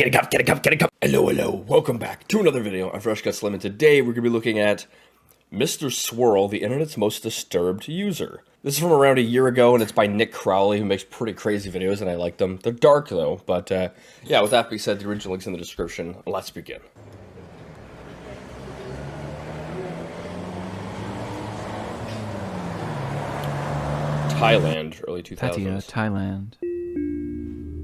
Get a cup, get a cup, get a cup. Hello, hello. Welcome back to another video on Fresh Cut Slim, and today we're going to be looking at Mr. Swirl, the internet's most disturbed user. This is from around a year ago, and it's by Nick Crowley, who makes pretty crazy videos, and I like them. They're dark, though, but yeah, with that being said, the original link's in the description. Let's begin. Thailand, early 2000s. Pattaya, Thailand.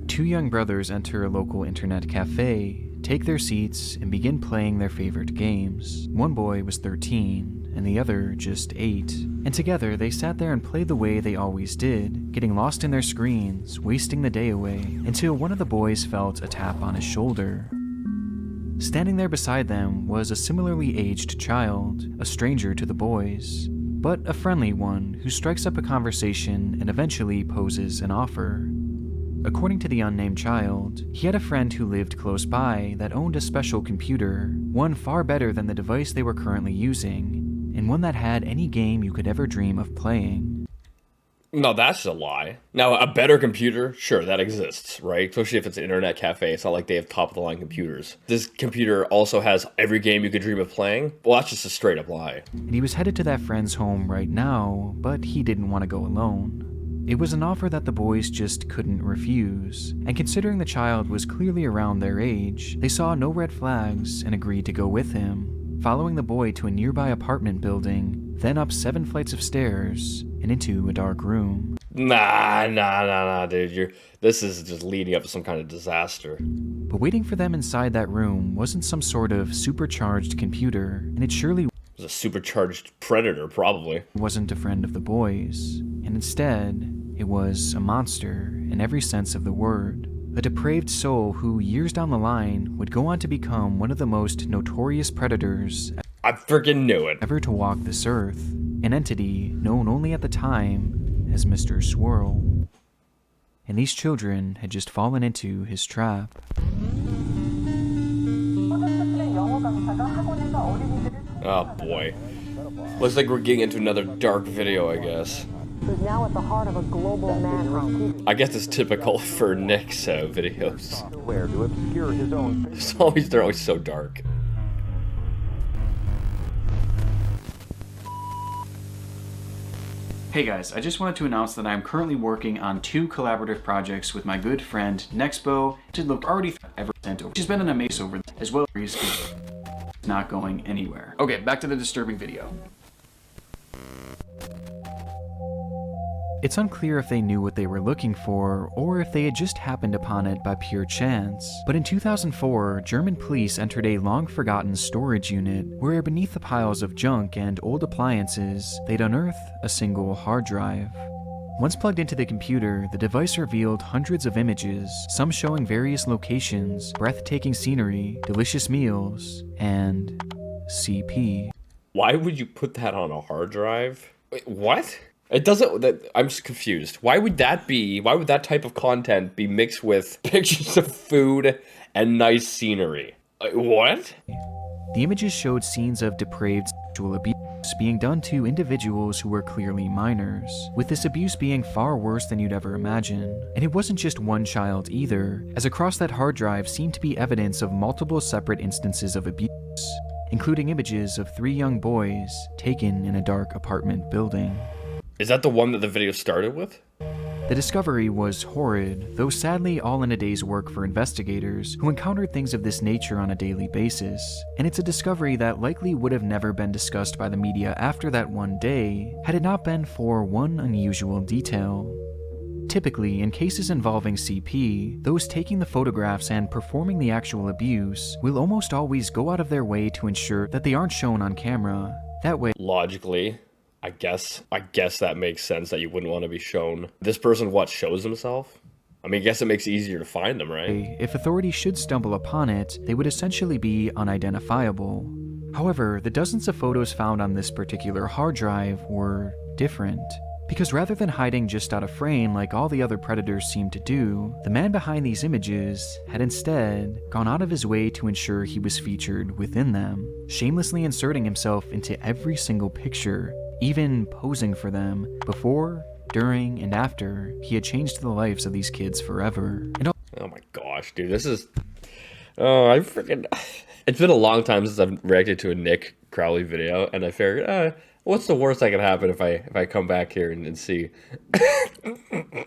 Two young brothers enter a local internet cafe, take their seats, and begin playing their favorite games. One boy was 13, and the other just 8. And together, they sat there and played the way they always did, getting lost in their screens, wasting the day away, until one of the boys felt a tap on his shoulder. Standing there beside them was a similarly aged child, a stranger to the boys, but a friendly one who strikes up a conversation and eventually poses an offer. According to the unnamed child, he had a friend who lived close by that owned a special computer, one far better than the device they were currently using, and one that had any game you could ever dream of playing. No, that's a lie. Now, a better computer, sure, that exists, right? Especially if it's an internet cafe. It's not like they have top-of-the-line computers. This computer also has every game you could dream of playing? Well, that's just a straight-up lie. And he was headed to that friend's home right now, but he didn't want to go alone. It was an offer that the boys just couldn't refuse, and considering the child was clearly around their age, they saw no red flags and agreed to go with him, following the boy to a nearby apartment building, then up 7 flights of stairs, and into a dark room. Nah, dude. This is just leading up to some kind of disaster. But waiting for them inside that room wasn't some sort of supercharged computer, and it surely It was a supercharged predator, probably. wasn't a friend of the boys, and instead, it was a monster in every sense of the word. A depraved soul who, years down the line, would go on to become one of the most notorious predators I freaking knew it. ever to walk this earth, an entity known only at the time as Mr. Swirl. And these children had just fallen into his trap. Oh boy. Looks like we're getting into another dark video, I guess. Who's now at the heart of a global manhunt. I guess it's typical for Nick's videos. Where to obscure his own They're always so dark. Hey guys, I just wanted to announce that I'm currently working on 2 collaborative projects with my good friend Nexpo. To look already ever sent over. She's been an amazing over as well as not going anywhere. Okay, back to the disturbing video. It's unclear if they knew what they were looking for, or if they had just happened upon it by pure chance. But in 2004, German police entered a long-forgotten storage unit, where beneath the piles of junk and old appliances, they'd unearth a single hard drive. Once plugged into the computer, the device revealed hundreds of images, some showing various locations, breathtaking scenery, delicious meals, and CP. Why would you put that on a hard drive? Wait, what? It doesn't. I'm just confused. Why would that type of content be mixed with pictures of food and nice scenery? What? The images showed scenes of depraved sexual abuse being done to individuals who were clearly minors, with this abuse being far worse than you'd ever imagine. And it wasn't just one child either, as across that hard drive seemed to be evidence of multiple separate instances of abuse, including images of 3 young boys taken in a dark apartment building. Is that the one that the video started with? The discovery was horrid, though sadly all in a day's work for investigators who encountered things of this nature on a daily basis, and it's a discovery that likely would have never been discussed by the media after that one day, had it not been for one unusual detail. Typically, in cases involving CP, those taking the photographs and performing the actual abuse will almost always go out of their way to ensure that they aren't shown on camera. That way, Logically, I guess that makes sense that you wouldn't want to be shown. This person, shows himself? I mean, I guess it makes it easier to find them, right? if authorities should stumble upon it, they would essentially be unidentifiable. However, the dozens of photos found on this particular hard drive were different. Because rather than hiding just out of frame like all the other predators seemed to do, the man behind these images had instead gone out of his way to ensure he was featured within them, shamelessly inserting himself into every single picture, even posing for them, before, during, and after he had changed the lives of these kids forever. And Oh my gosh, dude, this is... Oh, I freaking... It's been a long time since I've reacted to a Nick Crowley video, and I figured, what's the worst that can happen if I come back here and see?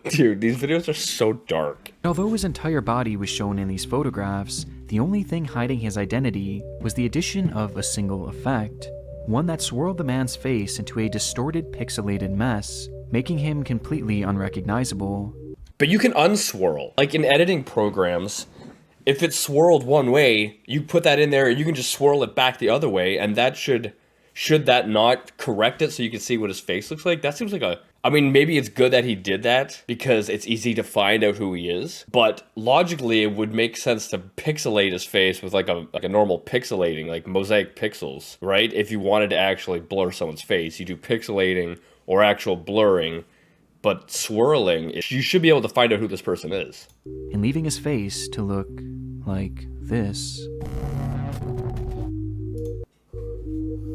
Dude, these videos are so dark. Although his entire body was shown in these photographs, the only thing hiding his identity was the addition of a single effect, one that swirled the man's face into a distorted, pixelated mess, making him completely unrecognizable. But you can unswirl. Like in editing programs, if it's swirled one way, you put that in there and you can just swirl it back the other way, and that should that not correct it so you can see what his face looks like? That seems like I mean, maybe it's good that he did that because it's easy to find out who he is, but logically it would make sense to pixelate his face with like a normal pixelating, like mosaic pixels, right? If you wanted to actually blur someone's face, you do pixelating or actual blurring, but swirling, you should be able to find out who this person is. And leaving his face to look like this.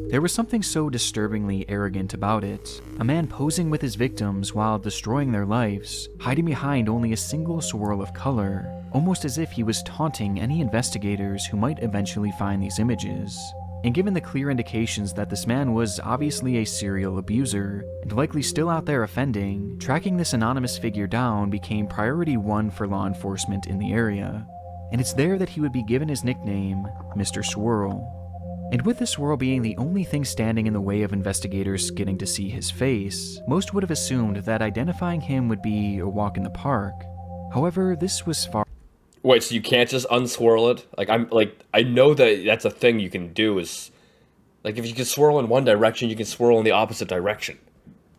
There was something so disturbingly arrogant about it. A man posing with his victims while destroying their lives, hiding behind only a single swirl of color, almost as if he was taunting any investigators who might eventually find these images. And given the clear indications that this man was obviously a serial abuser, and likely still out there offending, tracking this anonymous figure down became priority one for law enforcement in the area. And it's there that he would be given his nickname, Mr. Swirl. And with the swirl being the only thing standing in the way of investigators getting to see his face, most would have assumed that identifying him would be a walk in the park. However, this was far... Wait, so you can't just unswirl it? I know that that's a thing you can do is, like, if you can swirl in one direction, you can swirl in the opposite direction.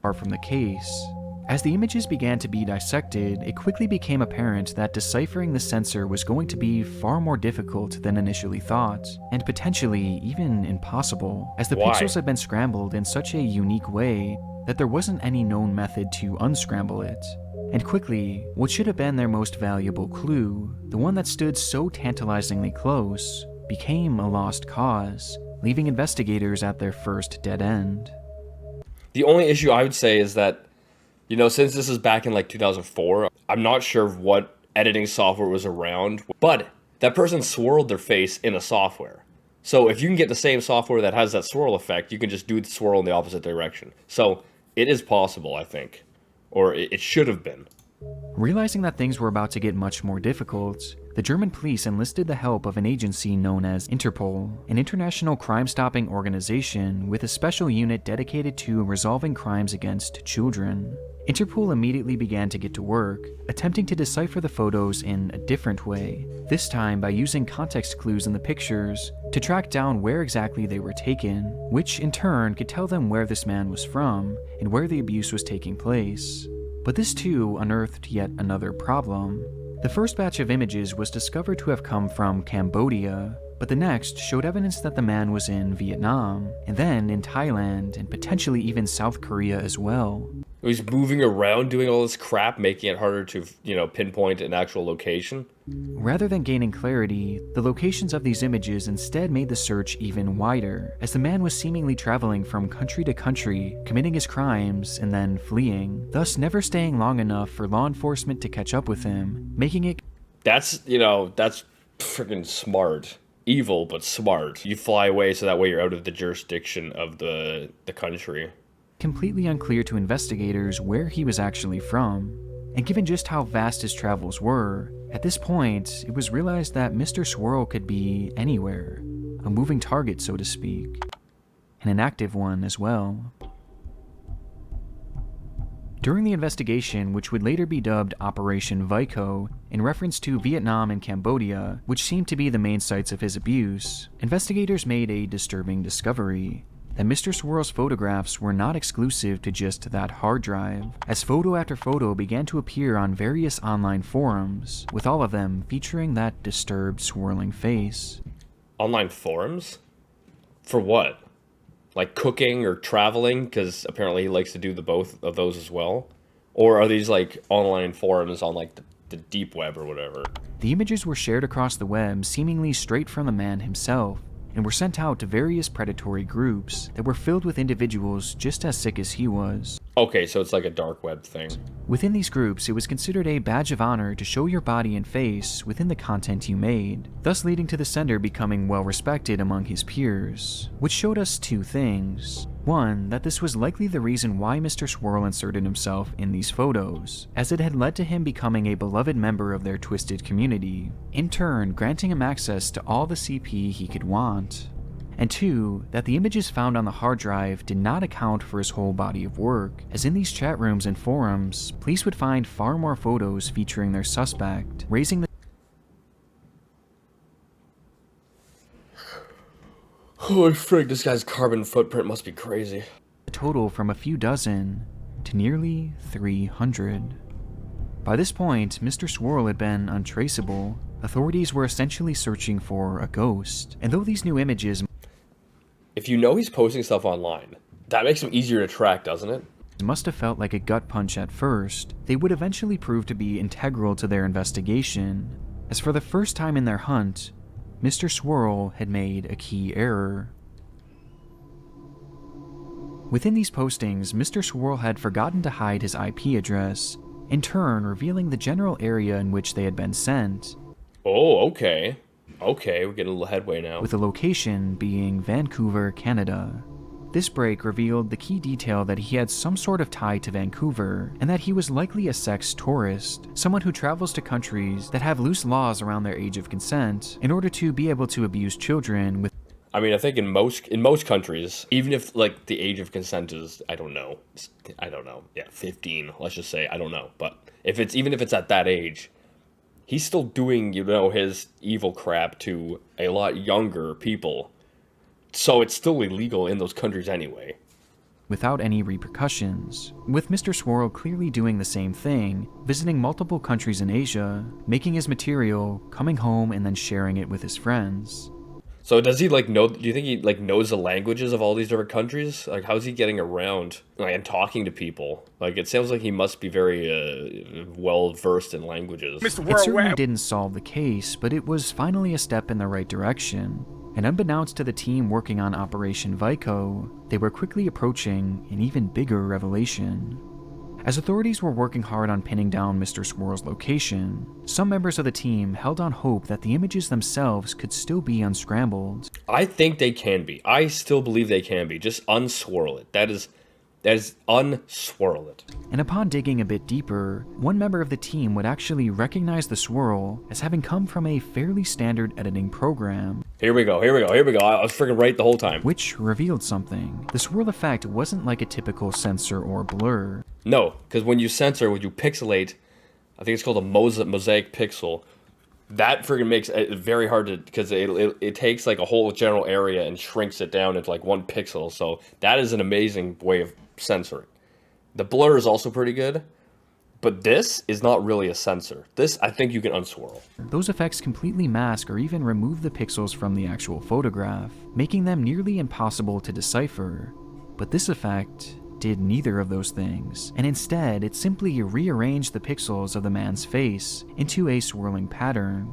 Far from the case. As the images began to be dissected, it quickly became apparent that deciphering the sensor was going to be far more difficult than initially thought, and potentially even impossible, as the pixels had been scrambled in such a unique way that there wasn't any known method to unscramble it. And quickly, what should have been their most valuable clue, the one that stood so tantalizingly close, became a lost cause, leaving investigators at their first dead end. The only issue I would say is that, you know, since this is back in like 2004, I'm not sure what editing software was around, but that person swirled their face in a software. So if you can get the same software that has that swirl effect, you can just do the swirl in the opposite direction. So it is possible, I think. Or it should have been. Realizing that things were about to get much more difficult, the German police enlisted the help of an agency known as Interpol, an international crime-stopping organization with a special unit dedicated to resolving crimes against children. Interpol immediately began to get to work, attempting to decipher the photos in a different way, this time by using context clues in the pictures to track down where exactly they were taken, which in turn could tell them where this man was from and where the abuse was taking place. But this too unearthed yet another problem. The first batch of images was discovered to have come from Cambodia, but the next showed evidence that the man was in Vietnam, and then in Thailand, and potentially even South Korea as well. He's moving around doing all this crap, making it harder to, pinpoint an actual location. Rather than gaining clarity, the locations of these images instead made the search even wider, as the man was seemingly traveling from country to country, committing his crimes and then fleeing, thus never staying long enough for law enforcement to catch up with him, making it... That's freaking smart. Evil, but smart. You fly away so that way you're out of the jurisdiction of the country. Completely unclear to investigators where he was actually from. And given just how vast his travels were, at this point, it was realized that Mr. Swirl could be anywhere. A moving target, so to speak. And an active one as well. During the investigation, which would later be dubbed Operation Vico, in reference to Vietnam and Cambodia, which seemed to be the main sites of his abuse, investigators made a disturbing discovery. That Mr. Swirl's photographs were not exclusive to just that hard drive, as photo after photo began to appear on various online forums, with all of them featuring that disturbed, swirling face. Online forums? For what? Like cooking or traveling? Because apparently he likes to do the both of those as well. Or are these like online forums on like the deep web or whatever? The images were shared across the web seemingly straight from the man himself, and were sent out to various predatory groups that were filled with individuals just as sick as he was. Okay, so it's like a dark web thing. Within these groups, it was considered a badge of honor to show your body and face within the content you made, thus leading to the sender becoming well respected among his peers, which showed us two things. One, that this was likely the reason why Mr. Swirl inserted himself in these photos, as it had led to him becoming a beloved member of their twisted community, in turn granting him access to all the CP he could want. And two, that the images found on the hard drive did not account for his whole body of work, as in these chat rooms and forums, police would find far more photos featuring their suspect, raising the Holy frig, this guy's carbon footprint must be crazy. total from a few dozen to nearly 300. By this point, Mr. Swirl had been untraceable. Authorities were essentially searching for a ghost, and though these new images If you know he's posting stuff online, that makes him easier to track, doesn't it? must have felt like a gut punch at first, they would eventually prove to be integral to their investigation, as for the first time in their hunt, Mr. Swirl had made a key error. Within these postings, Mr. Swirl had forgotten to hide his IP address, in turn revealing the general area in which they had been sent, Oh, okay. Okay, we're getting a little headway now. with the location being Vancouver, Canada. This break revealed the key detail that he had some sort of tie to Vancouver, and that he was likely a sex tourist, someone who travels to countries that have loose laws around their age of consent in order to be able to abuse children with I mean, I think in most countries, even if like the age of consent is, I don't know, yeah, 15, let's just say, I don't know, but even if it's at that age, he's still doing, his evil crap to a lot younger people. So it's still illegal in those countries anyway. without any repercussions, with Mr. Swirl clearly doing the same thing, visiting multiple countries in Asia, making his material, coming home, and then sharing it with his friends. So does he know, do you think he knows the languages of all these different countries? Like, how's he getting around and talking to people? Like, it sounds like he must be very well versed in languages. It certainly didn't solve the case, but it was finally a step in the right direction. And unbeknownst to the team working on Operation Vico, they were quickly approaching an even bigger revelation. As authorities were working hard on pinning down Mr. Swirl's location, some members of the team held on hope that the images themselves could still be unscrambled. I think they can be. I still believe they can be. Just unswirl it. That is unswirl it. And upon digging a bit deeper, one member of the team would actually recognize the swirl as having come from a fairly standard editing program. Here we go. I was freaking right the whole time. Which revealed something. The swirl effect wasn't like a typical censor or blur. No, because when you pixelate, I think it's called a mosaic pixel. That freaking makes it very hard to, because it takes like a whole general area and shrinks it down into like one pixel. So that is an amazing way of censoring. The blur is also pretty good, but this is not really a censor. This, I think you can unswirl. Those effects completely mask or even remove the pixels from the actual photograph, making them nearly impossible to decipher. But this effect did neither of those things, and instead it simply rearranged the pixels of the man's face into a swirling pattern,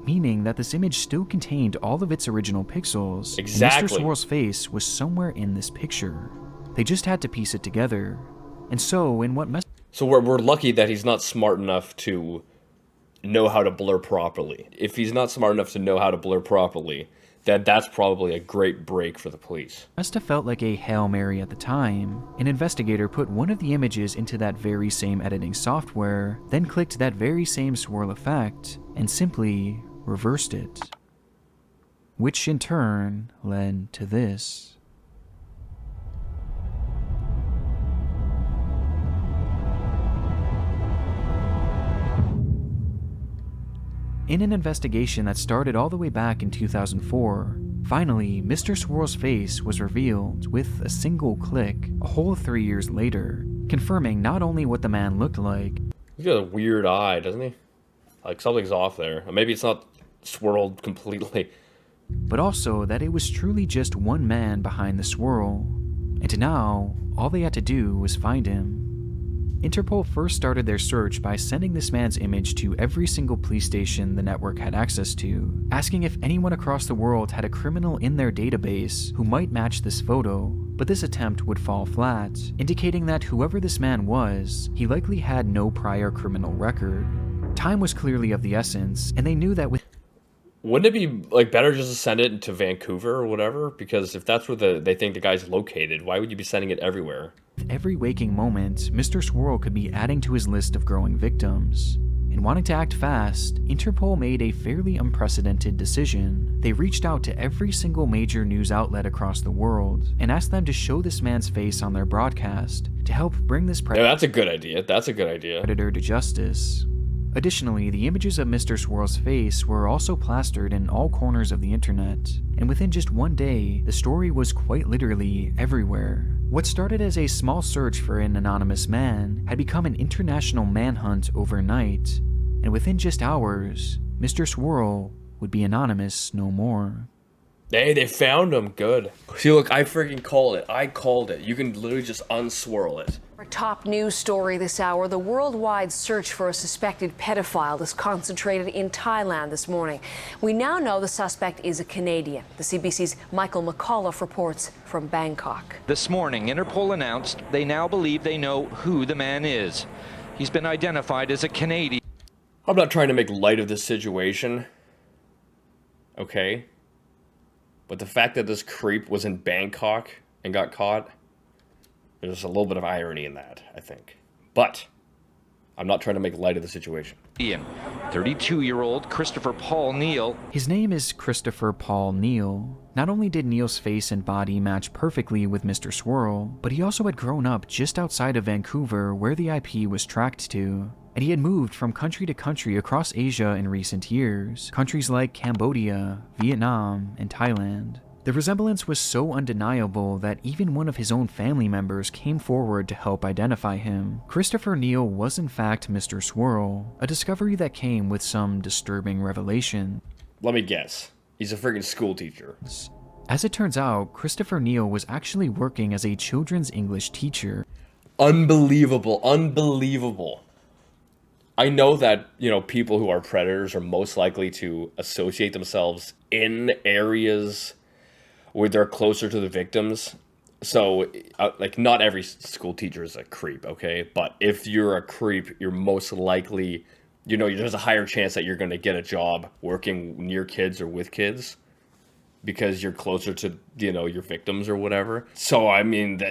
meaning that this image still contained all of its original pixels, Exactly. and Mr. Swirl's face was somewhere in this picture. They just had to piece it together. And so, in what So we're lucky that he's not smart enough to know how to blur properly. If he's not smart enough to know how to blur properly, that's probably a great break for the police. must have felt like a Hail Mary at the time, an investigator put one of the images into that very same editing software, then clicked that very same swirl effect, and simply reversed it. Which in turn led to this. In an investigation that started all the way back in 2004, finally, Mr. Swirl's face was revealed with a single click a whole 3 years later, confirming not only what the man looked like, He's got a weird eye, doesn't he? Like something's off there. Or maybe it's not swirled completely. but also that it was truly just one man behind the swirl. And now, all they had to do was find him. Interpol first started their search by sending this man's image to every single police station the network had access to, asking if anyone across the world had a criminal in their database who might match this photo, but this attempt would fall flat, indicating that whoever this man was, he likely had no prior criminal record. Time was clearly of the essence, and they knew that with Wouldn't it be like better just to send it to Vancouver or whatever? Because if that's where they think the guy's located, why would you be sending it everywhere? every waking moment, Mr. Swirl could be adding to his list of growing victims. And wanting to act fast, Interpol made a fairly unprecedented decision. They reached out to every single major news outlet across the world and asked them to show this man's face on their broadcast to help bring this Yeah, that's a good idea. That's a good idea. predator to justice. Additionally, the images of Mr. Swirl's face were also plastered in all corners of the internet, and within just one day, the story was quite literally everywhere. What started as a small search for an anonymous man had become an international manhunt overnight, and within just hours, Mr. Swirl would be anonymous no more. Hey, they found him. Good. See, look, I freaking called it. I called it. You can literally just unswirl it. Our top news story this hour, the worldwide search for a suspected pedophile is concentrated in Thailand this morning. We now know the suspect is a Canadian. The CBC's Michael McAuliffe reports from Bangkok. This morning, Interpol announced they now believe they know who the man is. He's been identified as a Canadian. I'm not trying to make light of this situation. Okay? But the fact that this creep was in Bangkok and got caught, there's a little bit of irony in that, I think. But I'm not trying to make light of the situation. 32-year-old Christopher Paul Neal. His name is Christopher Paul Neal. Not only did Neal's face and body match perfectly with Mr. Swirl, but he also had grown up just outside of Vancouver where the IP was tracked to. And he had moved from country to country across Asia in recent years, countries like Cambodia, Vietnam, and Thailand. The resemblance was so undeniable that even one of his own family members came forward to help identify him. Christopher Neal was in fact Mr. Swirl, a discovery that came with some disturbing revelation. Let me guess. He's a freaking school teacher. As it turns out, Christopher Neal was actually working as a children's English teacher. Unbelievable. Unbelievable. I know that, you know, people who are predators are most likely to associate themselves in areas where they're closer to the victims. So, like, not every school teacher is a creep, okay? But if you're a creep, you're most likely, you know, there's a higher chance that you're going to get a job working near kids or with kids because you're closer to, you know, your victims or whatever. So, I mean,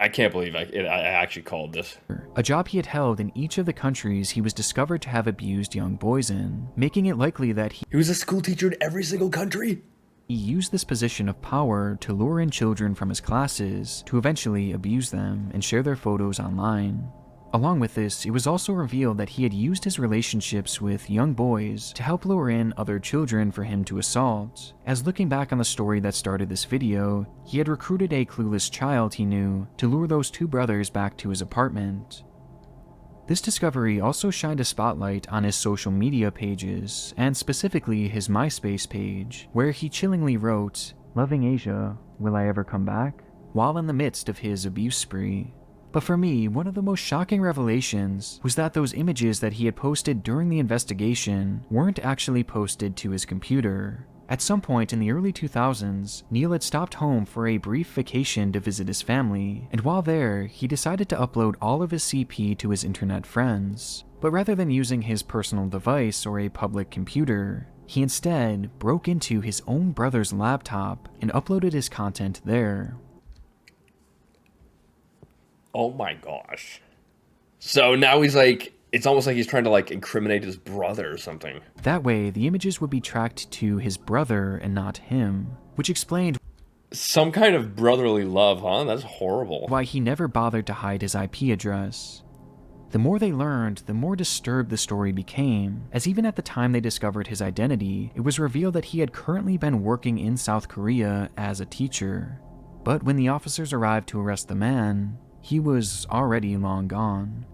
I can't believe I actually called this. A job he had held in each of the countries he was discovered to have abused young boys in, making it likely that he was a school teacher in every single country? He used this position of power to lure in children from his classes to eventually abuse them and share their photos online. Along with this, it was also revealed that he had used his relationships with young boys to help lure in other children for him to assault. As looking back on the story that started this video, he had recruited a clueless child he knew to lure those two brothers back to his apartment. This discovery also shined a spotlight on his social media pages, and specifically his MySpace page, where he chillingly wrote, "Loving Asia, will I ever come back?" while in the midst of his abuse spree. But for me, one of the most shocking revelations was that those images that he had posted during the investigation weren't actually posted to his computer. At some point in the early 2000s, Neal had stopped home for a brief vacation to visit his family, and while there, he decided to upload all of his CP to his internet friends. But rather than using his personal device or a public computer, he instead broke into his own brother's laptop and uploaded his content there. Oh my gosh. So now he's like, it's almost like he's trying to like incriminate his brother or something. That way, the images would be tracked to his brother and not him, which explained some kind of brotherly love, huh? That's horrible. why he never bothered to hide his IP address. The more they learned, the more disturbed the story became, as even at the time they discovered his identity, it was revealed that he had currently been working in South Korea as a teacher. But when the officers arrived to arrest the man, he was already long gone.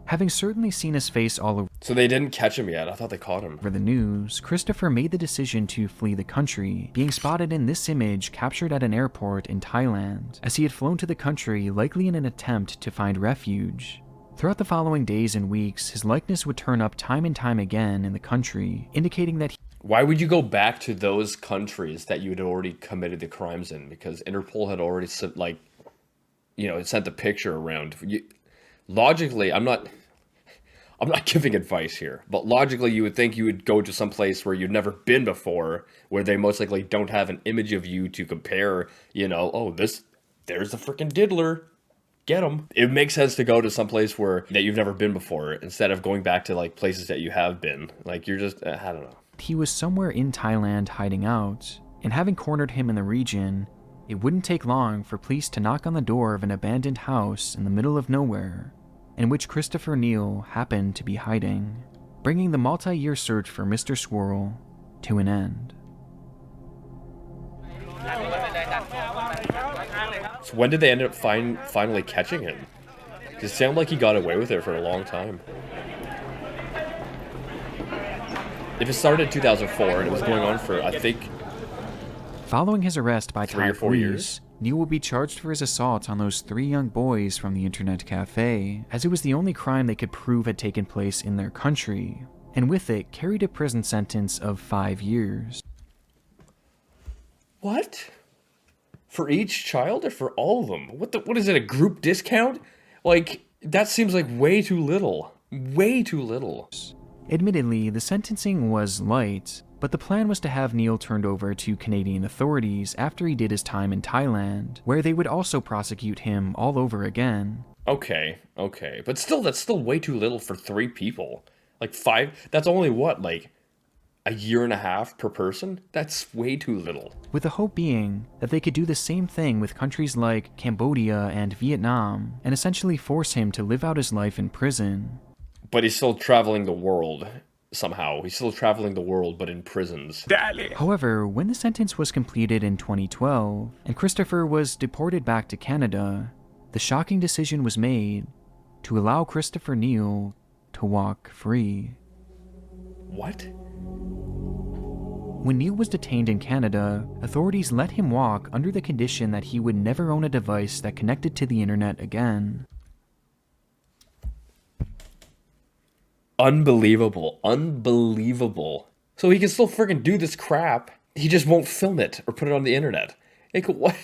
Having certainly seen his face all So they didn't catch him yet. I thought they caught him. over the news, Christopher made the decision to flee the country, being spotted in this image captured at an airport in Thailand, as he had flown to the country likely in an attempt to find refuge. Throughout the following days and weeks, his likeness would turn up time and time again in the country, indicating that Why would you go back to those countries that you had already committed the crimes in? Because Interpol had already sent, like, sent the picture around. Logically, I'm not giving advice here, but logically you would think you would go to some place where you've never been before, where they most likely don't have an image of you to compare, oh, there's the freaking diddler. Get him. It makes sense to go to some place that you've never been before instead of going back to like places that you have been. Like you're just, I don't know. he was somewhere in Thailand hiding out, and having cornered him in the region, it wouldn't take long for police to knock on the door of an abandoned house in the middle of nowhere, in which Christopher Neal happened to be hiding, bringing the multi-year search for Mr. Swirl to an end. So when did they end up finally catching him? It sounded like he got away with it for a long time. If it started in 2004 and it was going on for, I think, Following his arrest by 3 Thai or 4 police, years? Neal will be charged for his assault on those 3 young boys from the internet cafe, as it was the only crime they could prove had taken place in their country, and with it carried a prison sentence of 5 years. what? For each child or for all of them? What is it, a group discount? Like, that seems like way too little. Way too little. Admittedly, the sentencing was light, but the plan was to have Neal turned over to Canadian authorities after he did his time in Thailand, where they would also prosecute him all over again. Okay. But still, that's still way too little for 3 people. Like 5, that's only what, like a year and a half per person? That's way too little. With the hope being that they could do the same thing with countries like Cambodia and Vietnam, and essentially force him to live out his life in prison. But he's still traveling the world somehow. He's still traveling the world, but in prisons. However, when the sentence was completed in 2012, and Christopher was deported back to Canada, the shocking decision was made to allow Christopher Neal to walk free. What? When Neal was detained in Canada, authorities let him walk under the condition that he would never own a device that connected to the internet again. Unbelievable. So he can still freaking do this crap. He just won't film it or put it on the internet. Like, what?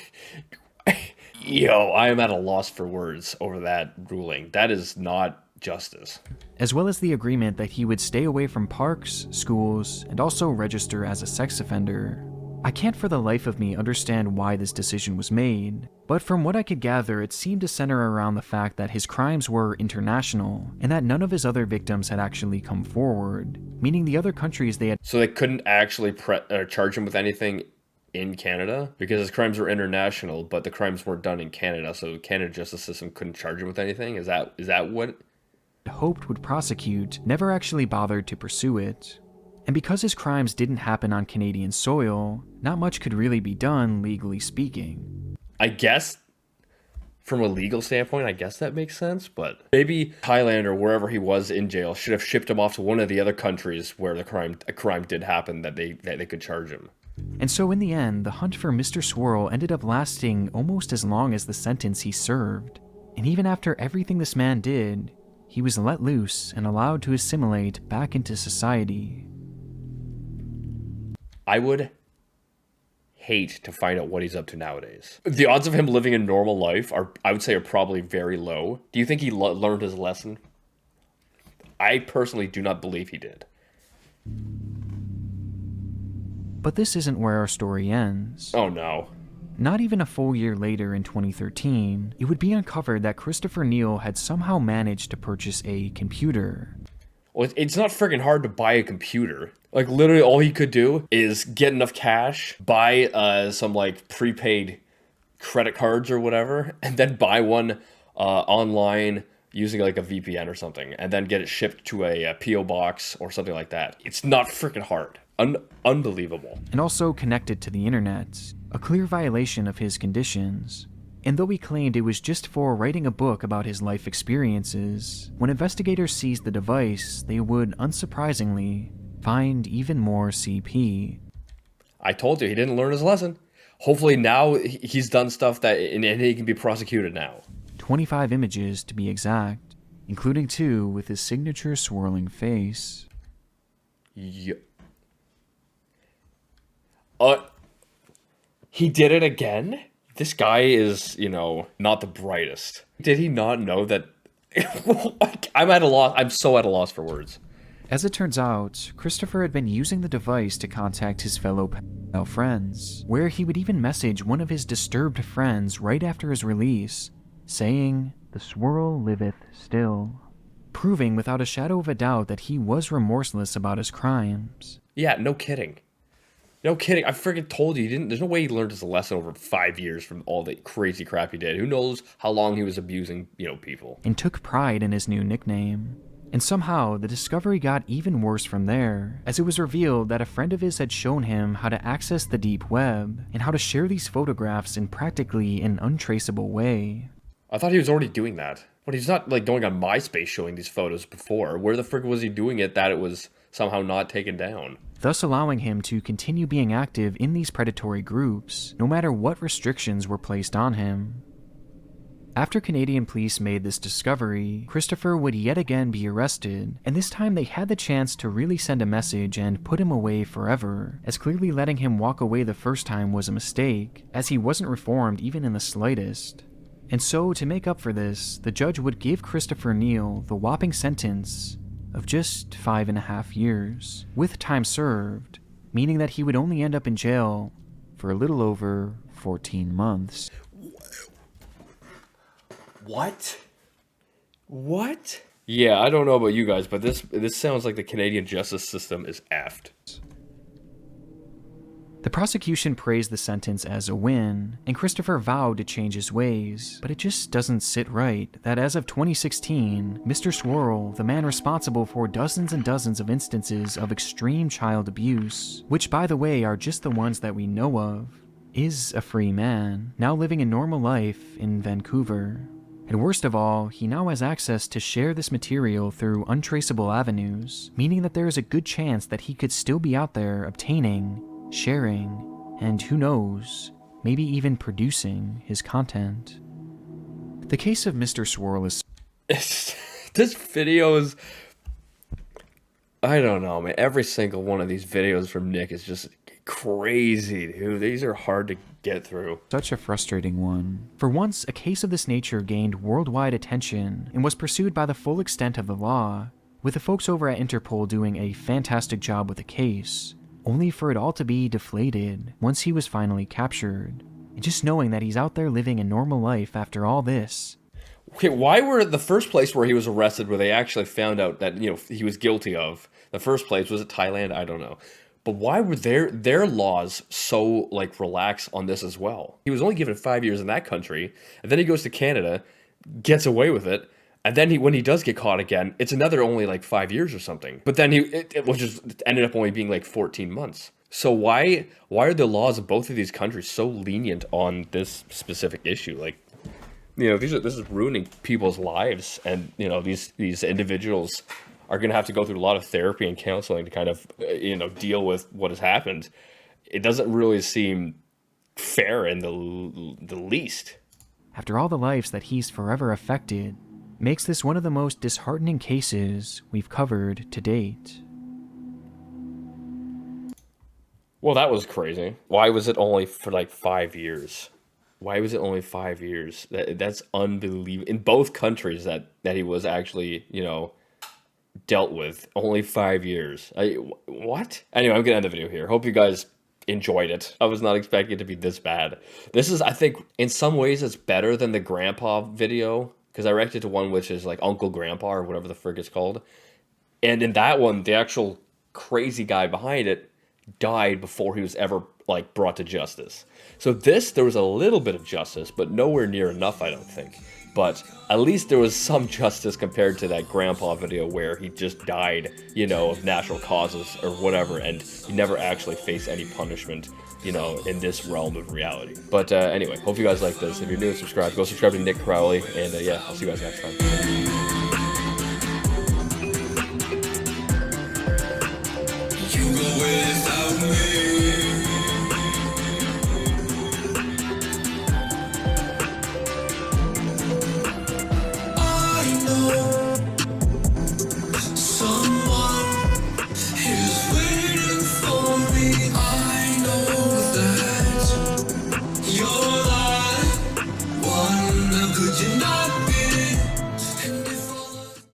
Yo, I am at a loss for words over that ruling. That is not justice. As well as the agreement that he would stay away from parks, schools, and also register as a sex offender. I can't for the life of me understand why this decision was made, but from what I could gather, it seemed to center around the fact that his crimes were international, and that none of his other victims had actually come forward, meaning the other countries they had. So they couldn't actually charge him with anything in Canada because his crimes were international, but the crimes weren't done in Canada, so the Canada justice system couldn't charge him with anything? Is that what? Hoped would prosecute never actually bothered to pursue it. And because his crimes didn't happen on Canadian soil, not much could really be done legally speaking. I guess from a legal standpoint, I guess that makes sense, but maybe Thailand or wherever he was in jail should have shipped him off to one of the other countries where a crime did happen that they could charge him. And so in the end, the hunt for Mr. Swirl ended up lasting almost as long as the sentence he served. And even after everything this man did, he was let loose and allowed to assimilate back into society. I would hate to find out what he's up to nowadays. The odds of him living a normal life I would say, are probably very low. Do you think he learned his lesson? I personally do not believe he did. But this isn't where our story ends. Oh no. Not even a full year later in 2013, it would be uncovered that Christopher Neal had somehow managed to purchase a computer. Well, it's not freaking hard to buy a computer. Like, literally all he could do is get enough cash, buy some, like, prepaid credit cards or whatever, and then buy one online using, like, a VPN or something, and then get it shipped to a P.O. box or something like that. It's not freaking hard. Unbelievable. And also connected to the internet, a clear violation of his conditions. And though he claimed it was just for writing a book about his life experiences, when investigators seized the device, they would, unsurprisingly, find even more CP. I told you, he didn't learn his lesson. Hopefully now he's done stuff and he can be prosecuted now. 25 images to be exact. including 2 with his signature swirling face. Yeah. He did it again? This guy is, you know, not the brightest. Did he not know that? I'm at a loss. I'm so at a loss for words. As it turns out, Christopher had been using the device to contact his fellow pedophile friends, where he would even message one of his disturbed friends right after his release, saying, "The Swirl liveth still," proving without a shadow of a doubt that he was remorseless about his crimes. Yeah, no kidding. No kidding. I freaking told you, there's no way he learned his lesson over 5 years from all the crazy crap he did. Who knows how long he was abusing, you know, people. And took pride in his new nickname. And somehow, the discovery got even worse from there, as it was revealed that a friend of his had shown him how to access the deep web, and how to share these photographs in practically an untraceable way. I thought he was already doing that. But he's not, like, going on MySpace showing these photos before. Where the frick was he doing it that it was somehow not taken down? Thus allowing him to continue being active in these predatory groups, no matter what restrictions were placed on him. After Canadian police made this discovery, Christopher would yet again be arrested, and this time they had the chance to really send a message and put him away forever, as clearly letting him walk away the first time was a mistake, as he wasn't reformed even in the slightest. And so, to make up for this, the judge would give Christopher Neal the whopping sentence of just 5.5 years, with time served, meaning that he would only end up in jail for a little over 14 months. What? What? Yeah, I don't know about you guys, but this sounds like the Canadian justice system is effed. The prosecution praised the sentence as a win, and Christopher vowed to change his ways, but it just doesn't sit right that as of 2016, Mr. Swirl, the man responsible for dozens and dozens of instances of extreme child abuse, which by the way are just the ones that we know of, is a free man, now living a normal life in Vancouver. And worst of all, he now has access to share this material through untraceable avenues, meaning that there is a good chance that he could still be out there obtaining, sharing, and who knows, maybe even producing his content. The case of Mr. Swirl is... This video is... I don't know, man. Every single one of these videos from Nick is just crazy, dude. These are hard to get through. Such a frustrating one. For once, a case of this nature gained worldwide attention and was pursued by the full extent of the law, with the folks over at Interpol doing a fantastic job with the case, only for it all to be deflated once he was finally captured. And just knowing that he's out there living a normal life after all this. Okay, why were the first place where he was arrested, where they actually found out that, you know, he was guilty of, the first place, was it Thailand? I don't know. But why were their laws so, like, relaxed on this as well? He was only given 5 years in that country, and then he goes to Canada, gets away with it, and then when he does get caught again, it's another only, like, 5 years or something. But then it ended up only being, like, 14 months. So why are the laws of both of these countries so lenient on this specific issue? Like, you know, this is ruining people's lives, and, you know, these individuals are going to have to go through a lot of therapy and counseling to kind of, you know, deal with what has happened. It doesn't really seem fair in the least. After all the lives that he's forever affected, makes this one of the most disheartening cases we've covered to date. Well, that was crazy. Why was it only for like 5 years? Why was it only 5 years? That's unbelievable. In both countries that he was actually, you know, dealt with, only 5 years. What? Anyway, I'm gonna end the video here. Hope you guys enjoyed it. I was not expecting it to be this bad. This is, I think, in some ways it's better than the grandpa video, because I reacted to one which is like Uncle Grandpa or whatever the frick it's called. And in that one, the actual crazy guy behind it died before he was ever like brought to justice. So this, there was a little bit of justice, but nowhere near enough, I don't think. But at least there was some justice compared to that grandpa video where he just died, you know, of natural causes or whatever, and he never actually faced any punishment, you know, in this realm of reality. But anyway, hope you guys like this. If you're new, subscribe. Go subscribe to Nick Crowley, and yeah, I'll see you guys next time. You go away.